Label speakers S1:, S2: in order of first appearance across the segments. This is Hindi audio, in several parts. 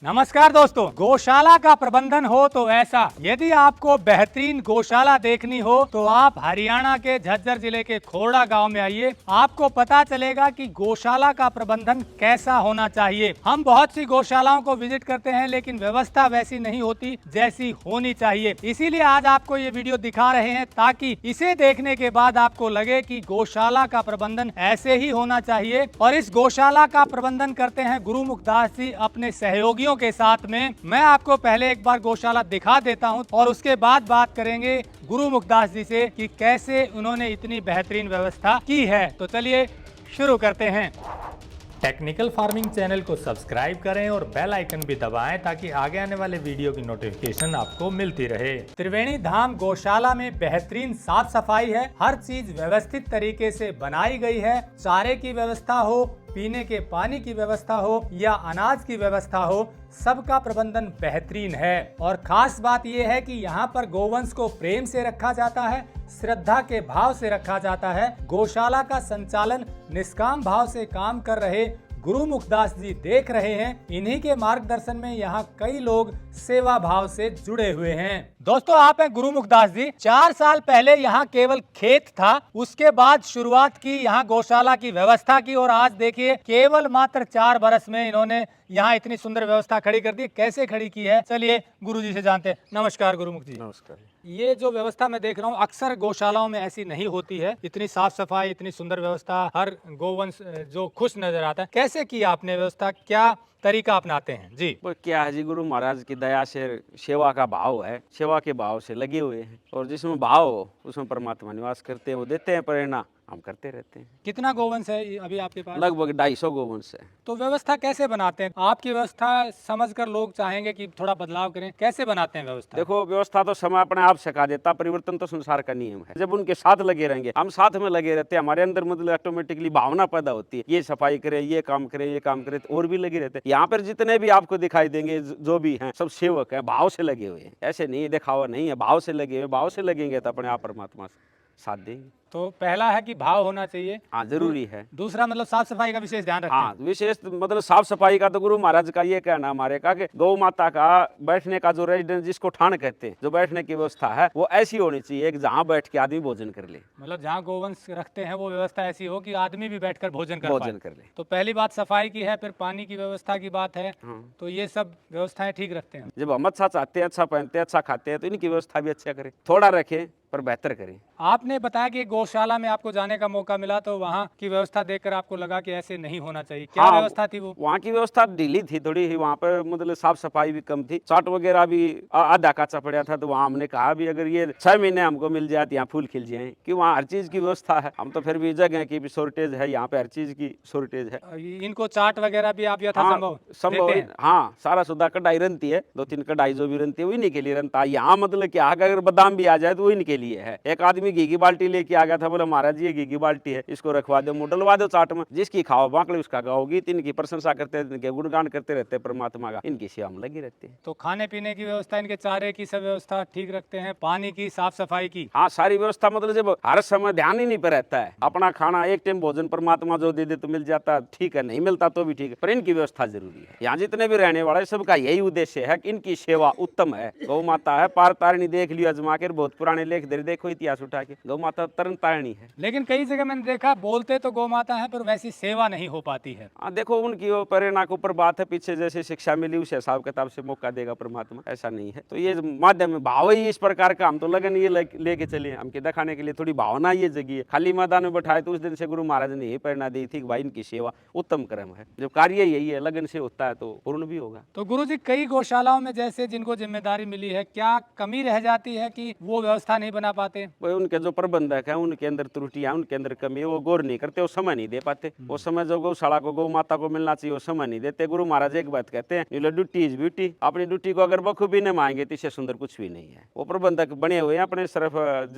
S1: नमस्कार दोस्तों, गौशाला का प्रबंधन हो तो ऐसा। यदि आपको बेहतरीन गौशाला देखनी हो तो आप हरियाणा के झज्जर जिले के खोड़ा गांव में आइए। आपको पता चलेगा कि गौशाला का प्रबंधन कैसा होना चाहिए। हम बहुत सी गौशालाओं को विजिट करते हैं, लेकिन व्यवस्था वैसी नहीं होती जैसी होनी चाहिए। इसीलिए आज आपको ये वीडियो दिखा रहे हैं ताकि इसे देखने के बाद आपको लगे कि गौशाला का प्रबंधन ऐसे ही होना चाहिए। और इस गौशाला का प्रबंधन करते हैं गुरुमुखदास जी अपने सहयोगियों के साथ में। मैं आपको पहले एक बार गौशाला दिखा देता हूं और उसके बाद बात करेंगे गुरुमुखदास जी से कि कैसे उन्होंने इतनी बेहतरीन व्यवस्था की है। तो चलिए शुरू करते हैं। टेक्निकल फार्मिंग चैनल को सब्सक्राइब करें और बेल आइकन भी दबाएं ताकि आगे आने वाले वीडियो की नोटिफिकेशन आपको मिलती रहे। त्रिवेणी धाम गौशाला में बेहतरीन साफ सफाई है, हर चीज व्यवस्थित तरीके से बनाई गई है। चारे की व्यवस्था हो, पीने के पानी की व्यवस्था हो या अनाज की व्यवस्था हो, सबका प्रबंधन बेहतरीन है। और खास बात यह है कि यहाँ पर गोवंश को प्रेम से रखा जाता है, श्रद्धा के भाव से रखा जाता है। गौशाला का संचालन निष्काम भाव से काम कर रहे गुरुमुखदास जी देख रहे हैं। इन्हीं के मार्गदर्शन में यहाँ कई लोग सेवा भाव से जुड़े हुए हैं। दोस्तों, आप हैं गुरुमुखदास जी। 4 साल पहले यहाँ केवल खेत था, उसके बाद शुरुआत की यहाँ गौशाला की व्यवस्था की और आज देखिए केवल मात्र 4 बरस में इन्होंने यहाँ इतनी सुंदर व्यवस्था खड़ी कर दी। कैसे खड़ी की है, चलिए गुरु जी से जानते हैं। नमस्कार गुरुमुख जी।
S2: नमस्कार।
S1: ये जो व्यवस्था मैं देख रहा हूँ अक्सर गौशालाओं में ऐसी नहीं होती है, इतनी साफ सफाई, इतनी सुंदर व्यवस्था, हर गोवंश जो खुश नजर आता है। कैसे की आपने व्यवस्था, क्या तरीका अपनाते हैं जी?
S2: वो क्या है जी, गुरु महाराज की दया से सेवा का भाव है, सेवा के भाव से लगे हुए हैं और जिसमें भाव हो उसमें परमात्मा निवास करते हैं, वो देते हैं प्रेरणा, हम करते रहते हैं।
S1: कितना गोवंश है अभी आपके पास?
S2: लगभग 250 गोवंश है।
S1: तो व्यवस्था कैसे बनाते हैं? आपकी व्यवस्था समझकर लोग चाहेंगे कि थोड़ा बदलाव करें, कैसे बनाते हैं व्यवस्था?
S2: देखो, व्यवस्था तो समय अपने आप सिखा देता, परिवर्तन तो संसार का नियम है। जब उनके साथ लगे रहेंगे, हम साथ में लगे रहते हैं, हमारे अंदर मतलब ऑटोमेटिकली भावना पैदा होती है, ये सफाई करें, ये काम करें, ये काम करें, तो और भी लगे रहते हैं। यहाँ पर जितने भी आपको दिखाई देंगे जो भी हैं, सब सेवक हैं, भाव से लगे हुए हैं। ऐसे नहीं है, दिखावा नहीं है, भाव से लगे हुए। भाव से लगेंगे तो अपने आप परमात्मा साथ देंगे।
S1: तो पहला है कि भाव होना चाहिए।
S2: हाँ, जरूरी है।
S1: दूसरा मतलब साफ सफाई का विशेष ध्यान रखते हैं।
S2: हाँ, विशेष मतलब साफ सफाई का तो गुरु महाराज का ये कहना, हमारे का कि गौ माता का बैठने का जो रेजिडेंस, जिसको ठाण कहते हैं, जो बैठने की व्यवस्था है वो ऐसी होनी चाहिए कि जहाँ बैठ के आदमी भोजन कर ले।
S1: मतलब जहाँ गोवंश रखते हैं वो व्यवस्था ऐसी हो कि आदमी भी बैठकर भोजन कर पाए।
S2: कर ले।
S1: तो पहली बात सफाई की है, फिर पानी की व्यवस्था की बात है। तो ये सब व्यवस्थाएं ठीक रखते हैं।
S2: जब हम अच्छा चाहते हैं, अच्छा पहनते हैं, अच्छा खाते हैं, तो इनकी व्यवस्था भी अच्छा करें, थोड़ा रखें पर बेहतर करें।
S1: आपने बताया कि गौशाला में आपको जाने का मौका मिला तो वहाँ की व्यवस्था देखकर आपको लगा कि ऐसे नहीं होना चाहिए। क्या
S2: हाँ,
S1: व्यवस्था थी वो?
S2: वहाँ की व्यवस्था ढीली थी थोड़ी ही, वहाँ पर मतलब साफ सफाई भी कम थी, चाट वगैरह भी आधा काचा पड़ा था। तो वहाँ हमने कहा भी अगर ये 6 महीने हमको मिल जाए तो यहाँ फूल खिल जाए, कि वहाँ हर चीज की व्यवस्था है। हम तो फिर भी जगह की भी शॉर्टेज है, यहाँ पे हर चीज की शॉर्टेज है।
S1: इनको चाट वगैरह भी आप यथासंभव
S2: संभव
S1: देते
S2: है।
S1: हैं?
S2: हाँ, सारा सुधा कढ़ाई रनती है, 2-3 कढ़ाई जो भी रनती है वो इन्हीं के लिए रनता है। यहाँ मतलब क्या है कि अगर बादाम भी आ जाए तो वो इनके लिए है। एक आदमी घी की बाल्टी लेके आ गया था, बोला महाराज ये घी की बाल्टी है, इसको रखवा दो, डलवा दो चाट में, जिसकी खाओ बांकले उसका गाओगी। इनकी प्रशंसा करते रहते, इनके गुणगान करते रहते परमात्मा का, इनकी सेवा में लगी रहते हैं।
S1: तो खाने पीने की व्यवस्था, इनके चारे की सब व्यवस्था ठीक रखते हैं, पानी की, साफ सफाई की?
S2: हाँ, सारी व्यवस्था मतलब जब हर समय ध्यान ही नहीं पे रहता है, अपना खाना एक टाइम भोजन परमात्मा जो दे दे तो मिल जाता, ठीक है, नहीं मिलता तो भी ठीक है, पर इनकी व्यवस्था जरूरी है। यहाँ जितने भी रहने वाले सबका यही उद्देश्य है कि इनकी सेवा उत्तम है। गौ माता है पार तारिणी, देख लियो अजमा के, बहुत पुराने लेख दे देखो इतिहास उठा के, गौ माता तरन तारिणी है।
S1: लेकिन कई जगह मैंने देखा बोलते तो गौ माता है पर वैसी सेवा नहीं हो पाती है।
S2: हाँ, देखो उनकी वो प्रेरणा के ऊपर बात है, पीछे जैसे शिक्षा मिली उस हिसाब किताब से मौका देगा परमात्मा, ऐसा नहीं है। तो ये माध्यम है, भाव ही इस प्रकार का, हम तो लगन ये लेके चले, हमके दिखाने के लिए थोड़ी भावना ये जगी है। खाली मैदान में बैठाए तो उस दिन से गुरु महाराज ने यही प्रेरणा दी थी कि भाई इनकी सेवा उत्तम कर्म है, जब कार्य यही है, लगन से होता है तो पूर्ण भी होगा।
S1: तो गुरु जी, कई गौशालाओं में जैसे जिनको जिम्मेदारी मिली है, क्या कमी रह जाती है कि वो व्यवस्था नहीं बना पाते?
S2: भाई उनके जो प्रबंधक है उनके अंदर त्रुटियां, उनके अंदर कमी है, वो गौर नहीं करते, वो समय नहीं दे पाते। वो समय जो गौशाला को, गौ माता को मिलना चाहिए वो समय नहीं देते। गुरु महाराज एक बात कहते हैं, ड्यूटी इज ब्यूटी, अपनी ड्यूटी को अगर बखूबी नहीं मांगे तो इससे सुंदर कुछ भी नहीं है। वो प्रबंधक बने हुए हैं अपने सिर्फ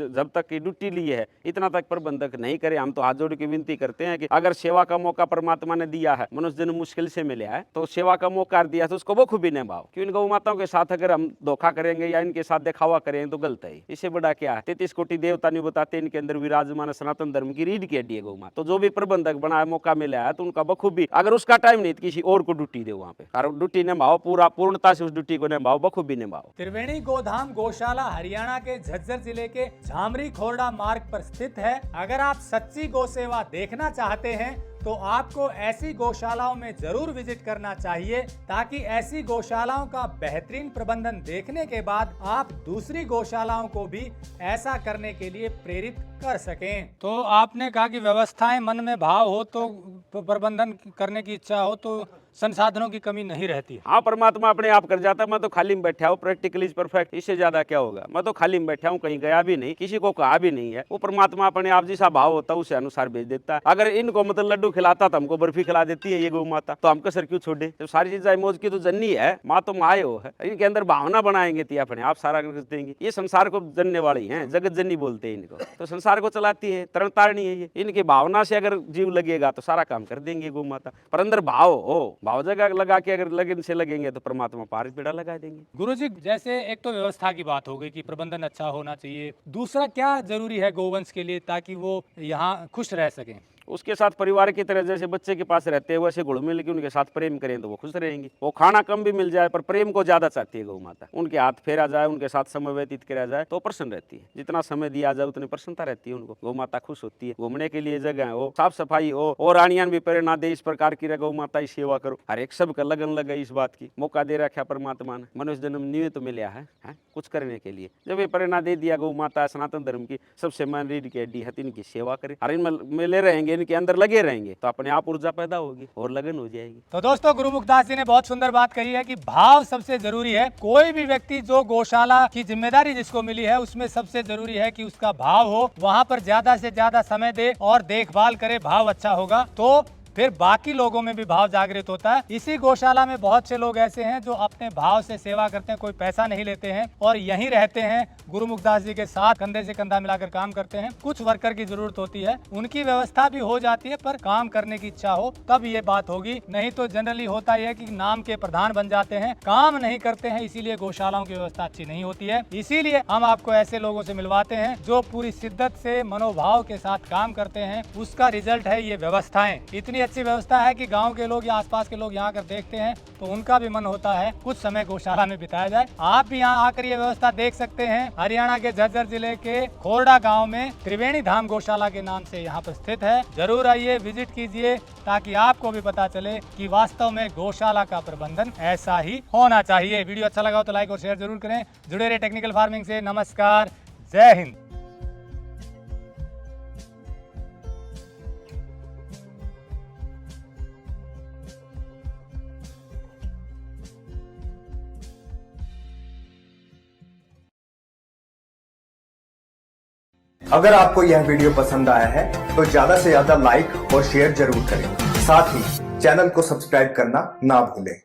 S2: जब तक की ड्यूटी ली है इतना तक प्रबंधक नहीं करे। हम तो हाथ जोड़ के विनती करते हैं कि अगर सेवा का मौका परमात्मा ने दिया है, मनुष्य जन्म मुश्किल से मिला है, तो सेवा का मौका दिया तो उसको बखूबी नहीं भाव। क्यों इन गौ माताओं के साथ अगर हम धोखा करेंगे या इनके साथ दिखावा करेंगे तो गलत है। इससे बड़ा क्या है? 33 कोटि देवता नहीं बताते इनके अंदर विराजमान सनातन धर्म की रीढ़ की हड्डी है गौ माता। तो जो भी प्रबंधक बना मौका मिला है तो उनका बखूबी, अगर उसका टाइम नहीं तो किसी और को ड्यूटी दे वहाँ पे, और ड्यूटी निभाओ, पूरा पूर्णता से उस ड्यूटी को निभाओ, बखूबी निभाओ।
S1: त्रिवेणी गोधाम गौशाला हरियाणा के झज्जर जिले के झामरी खोरडा मार्ग पर स्थित है। अगर आप सच्ची गौ सेवा देखना चाहते हैं तो आपको ऐसी गौशालाओं में जरूर विजिट करना चाहिए, ताकि ऐसी गौशालाओं का बेहतरीन प्रबंधन देखने के बाद आप दूसरी गौशालाओं को भी ऐसा करने के लिए प्रेरित कर सकें। तो आपने कहा कि व्यवस्थाएं मन में भाव हो तो प्रबंधन करने की इच्छा हो तो संसाधनों की कमी नहीं रहती है।
S2: हाँ, परमात्मा अपने आप कर जाता है। मैं तो खाली में बैठा हूँ, प्रैक्टिकल इज परफेक्ट, इससे ज्यादा क्या होगा। मैं तो खाली में बैठा हूँ, कहीं गया भी नहीं, किसी को कहा भी नहीं है। वो परमात्मा अपने आप जैसा भाव होता है उसे अनुसार भेज देता है। अगर इनको मतलब लड्डू खिलाता तो हमको बर्फी खिला देती है ये गौ माता, तो हम कसर क्यों छोड़े। जब सारी चीजें मौज की तो जननी है, माँ तो माए हो है, इनके अंदर भावना बनाएंगे तो अपने आप सारा कर देंगे। ये संसार को जनने वाली है, जगत जननी बोलते हैं इनको, तो संसार को चलाती है, तरण तारणी है ये। इनकी भावना से अगर जीव लगेगा तो सारा काम कर देंगे गौ माता। पर अंदर भाव हो, भाव जगह लगा के अगर लगन से लगेंगे तो परमात्मा पार पेड़ा लगा देंगे।
S1: गुरुजी, जैसे एक तो व्यवस्था की बात हो गई कि प्रबंधन अच्छा होना चाहिए, दूसरा क्या जरूरी है गौवंश के लिए ताकि वो यहाँ खुश रह सकें?
S2: उसके साथ परिवार की तरह जैसे बच्चे के पास रहते हैं वैसे घुल मिल के उनके साथ प्रेम करें तो वो खुश रहेंगे। वो खाना कम भी मिल जाए पर प्रेम को ज्यादा चाहती है गौ माता। उनके हाथ फेरा जाए, उनके साथ समय व्यतीत किया जाए तो प्रसन्न रहती है। जितना समय दिया जाए उतनी प्रसन्नता रहती है उनको। गौ माता खुश होती है। घूमने के लिए जगह हो, साफ सफाई हो, और रानियान भी प्रेरणा दे इस प्रकार की गौ माता की सेवा करो। हर एक सबका लगन लगे इस बात की। मौका दे रखा परमात्मा ने, मनुष्य जन्म निमित्त मिला है कुछ करने के लिए। जब ये प्रेरणा दे दिया गौ माता सनातन धर्म की सबसे मन रीढ़ की हड्डी है, इनकी सेवा करें और इनमें मिले रहेंगे, इनके अंदर लगे रहेंगे तो अपने आप ऊर्जा पैदा होगी और लगन हो जाएगी।
S1: तो दोस्तों, गुरुमुखदास जी ने बहुत सुंदर बात कही है कि भाव सबसे जरूरी है। कोई भी व्यक्ति जो गौशाला की जिम्मेदारी जिसको मिली है उसमें सबसे जरूरी है कि उसका भाव हो, वहां पर ज्यादा से ज्यादा समय दे और देखभाल करे। भाव अच्छा होगा तो फिर बाकी लोगों में भी भाव जागृत होता है। इसी गौशाला में बहुत से लोग ऐसे हैं जो अपने भाव से सेवा करते हैं, कोई पैसा नहीं लेते हैं और यहीं रहते हैं, गुरुमुखदास जी के साथ कंधे से कंधा मिलाकर काम करते हैं। कुछ वर्कर की जरूरत होती है, उनकी व्यवस्था भी हो जाती है, पर काम करने की इच्छा हो तब ये बात होगी। नहीं तो जनरली होता है कि नाम के प्रधान बन जाते हैं, काम नहीं करते हैं, इसीलिए गौशालाओं की व्यवस्था अच्छी नहीं होती है। इसीलिए हम आपको ऐसे लोगों से मिलवाते हैं जो पूरी शिद्दत से मनोभाव के साथ काम करते हैं। उसका रिजल्ट है ये व्यवस्थाएं। इतनी अच्छी व्यवस्था है कि गांव के लोग या आसपास के लोग यहाँ आकर देखते हैं तो उनका भी मन होता है कुछ समय गौशाला में बिताया जाए। आप भी यहाँ आकर ये व्यवस्था देख सकते हैं। हरियाणा के झज्जर जिले के खोरडा गांव में त्रिवेणी धाम गौशाला के नाम से यहाँ पर स्थित है। जरूर आइए, विजिट कीजिए, ताकि आपको भी पता चले कि वास्तव में गौशाला का प्रबंधन ऐसा ही होना चाहिए। वीडियो अच्छा लगा हो तो लाइक और शेयर जरूर करें। जुड़े रहे टेक्निकल फार्मिंग से। नमस्कार, जय हिंद।
S3: अगर आपको यह वीडियो पसंद आया है तो ज्यादा से ज्यादा लाइक और शेयर जरूर करें। साथ ही चैनल को सब्सक्राइब करना ना भूलें।